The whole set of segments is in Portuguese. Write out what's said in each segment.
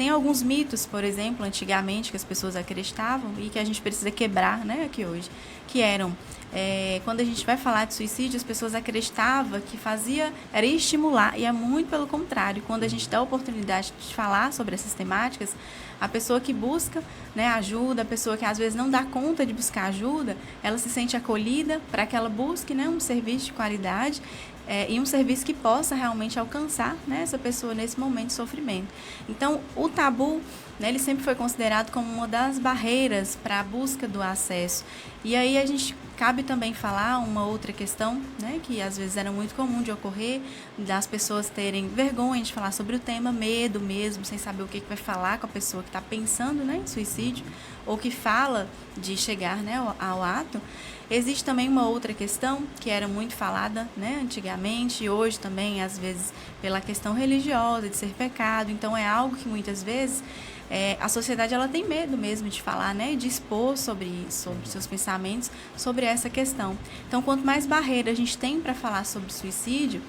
Tem alguns mitos, por exemplo, antigamente, que as pessoas acreditavam e que a gente precisa quebrar, né, aqui hoje, que eram, quando a gente vai falar de suicídio, as pessoas acreditavam que era estimular, e é muito pelo contrário. Quando a gente dá a oportunidade de falar sobre essas temáticas, a pessoa que busca, né, ajuda, a pessoa que às vezes não dá conta de buscar ajuda, ela se sente acolhida para que ela busque, né, um serviço de qualidade, e um serviço que possa realmente alcançar, né, essa pessoa nesse momento de sofrimento. Então, o tabu, né, ele sempre foi considerado como uma das barreiras para a busca do acesso. E aí a gente cabe também falar uma outra questão, né, que às vezes era muito comum de ocorrer, das pessoas terem vergonha de falar sobre o tema, medo mesmo, sem saber o que vai falar com a pessoa que está pensando, né, em suicídio, ou que fala de chegar, né, ao ato. Existe também uma outra questão que era muito falada, né, antigamente, e hoje também, às vezes, pela questão religiosa, de ser pecado. Então, é algo que muitas vezes a sociedade ela tem medo mesmo de falar, né, de expor sobre seus pensamentos, sobre essa questão. Então, quanto mais barreira a gente tem para falar sobre suicídio,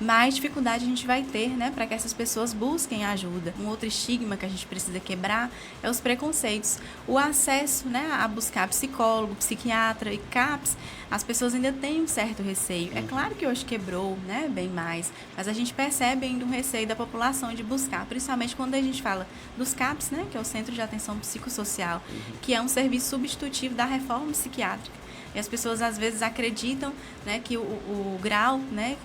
mais dificuldade a gente vai ter, né, para que essas pessoas busquem ajuda. Um outro estigma que a gente precisa quebrar é os preconceitos. O acesso, né, a buscar psicólogo, psiquiatra e CAPS, as pessoas ainda têm um certo receio. É claro que hoje quebrou, né, bem mais, mas a gente percebe ainda um receio da população de buscar, principalmente quando a gente fala dos CAPS, né, que é o Centro de Atenção Psicossocial, que é um serviço substitutivo da reforma psiquiátrica. E as pessoas às vezes acreditam, né, que o grau, né,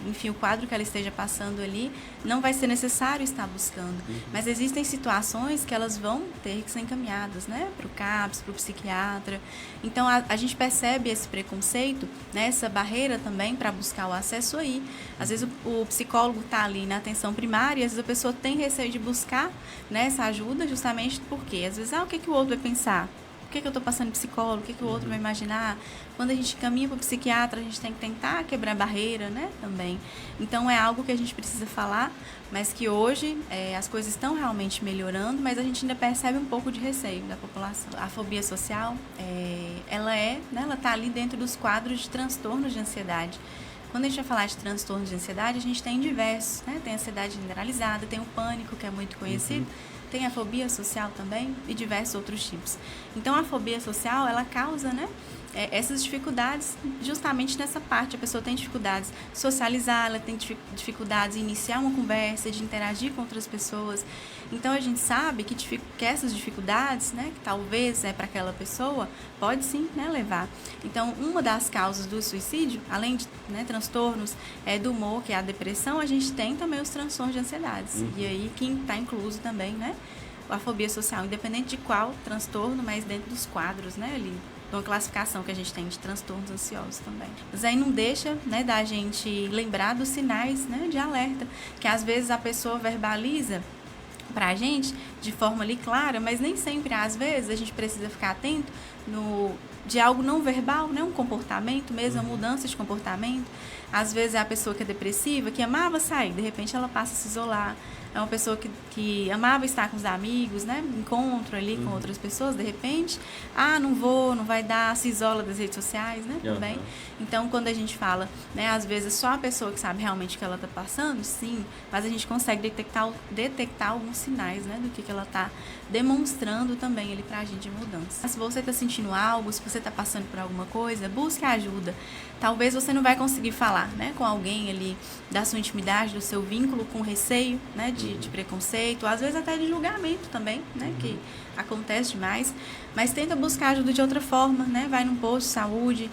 enfim, o quadro que ela esteja passando ali, não vai ser necessário estar buscando. Mas existem situações que elas vão ter que ser encaminhadas, né, para o CAPS, para o psiquiatra. Então, a gente percebe esse preconceito, né, essa barreira também para buscar o acesso aí. Às vezes o psicólogo está ali na atenção primária e às vezes a pessoa tem receio de buscar, né, essa ajuda justamente porque, às vezes, o que o outro vai pensar? O que eu estou passando em psicólogo? O que o outro vai imaginar? Quando a gente caminha para o psiquiatra, a gente tem que tentar quebrar a barreira, né, também. Então, é algo que a gente precisa falar, mas que hoje as coisas estão realmente melhorando, mas a gente ainda percebe um pouco de receio da população. A fobia social, ela está ali dentro dos quadros de transtornos de ansiedade. Quando a gente vai falar de transtornos de ansiedade, a gente tem diversos, né? Tem a ansiedade generalizada, tem o pânico, que é muito conhecido, tem a fobia social também e diversos outros tipos. Então, a fobia social, ela causa, né, essas dificuldades justamente nessa parte. A pessoa tem dificuldades de socializar, ela tem dificuldades em iniciar uma conversa, de interagir com outras pessoas. Então, a gente sabe que essas dificuldades, né, que talvez para aquela pessoa, pode sim, né, levar. Então, uma das causas do suicídio, além de, né, transtornos do humor, que é a depressão, a gente tem também os transtornos de ansiedades. E aí, quem está incluso também, né, a fobia social, independente de qual transtorno, mas dentro dos quadros, né, ali, de uma classificação que a gente tem de transtornos ansiosos também. Mas aí não deixa, né, da gente lembrar dos sinais, né, de alerta, que às vezes a pessoa verbaliza para a gente de forma ali clara, mas nem sempre, às vezes, a gente precisa ficar atento de algo não verbal, né, um comportamento mesmo, uma mudança de comportamento. Às vezes é a pessoa que é depressiva, que amava sair, de repente ela passa a se isolar. É uma pessoa que amava estar com os amigos, né? Encontro ali com outras pessoas, de repente, não vai dar, se isola das redes sociais, né? Também. Então, quando a gente fala, né, às vezes só a pessoa que sabe realmente o que ela está passando, sim, mas a gente consegue detectar alguns sinais, né, do que ela está demonstrando também ali pra gente de mudança. Se você está sentindo algo, se você está passando por alguma coisa, busque ajuda. Talvez você não vai conseguir falar, né, com alguém ali da sua intimidade, do seu vínculo, com receio, né, de preconceito, às vezes até de julgamento também, né, que acontece demais, mas tenta buscar ajuda de outra forma, né, vai num posto de saúde,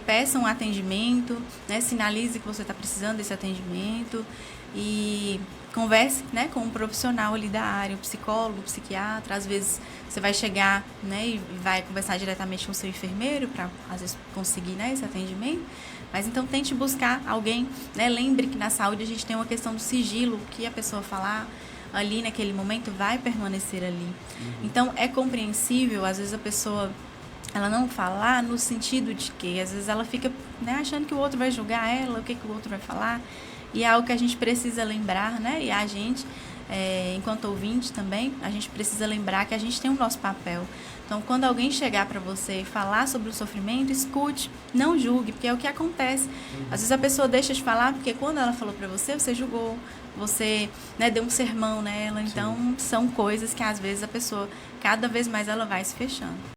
peça um atendimento, né, sinalize que você está precisando desse atendimento e converse, né, com um profissional ali da área, um psicólogo, um psiquiatra. Às vezes você vai chegar, né, e vai conversar diretamente com o seu enfermeiro para, às vezes, conseguir, né, esse atendimento. Mas então tente buscar alguém, né, lembre que na saúde a gente tem uma questão do sigilo, o que a pessoa falar ali naquele momento vai permanecer ali. Então é compreensível, às vezes a pessoa ela não falar no sentido de que às vezes ela fica, né, achando que o outro vai julgar ela, o que o outro vai falar. E é algo que a gente precisa lembrar, né? E a gente enquanto ouvinte também, a gente precisa lembrar que a gente tem o nosso papel. Então, quando alguém chegar para você e falar sobre o sofrimento, escute, não julgue, porque é o que acontece. Às vezes a pessoa deixa de falar porque quando ela falou para você, você julgou, você, né, deu um sermão nela. Então, são coisas que às vezes a pessoa, cada vez mais ela vai se fechando.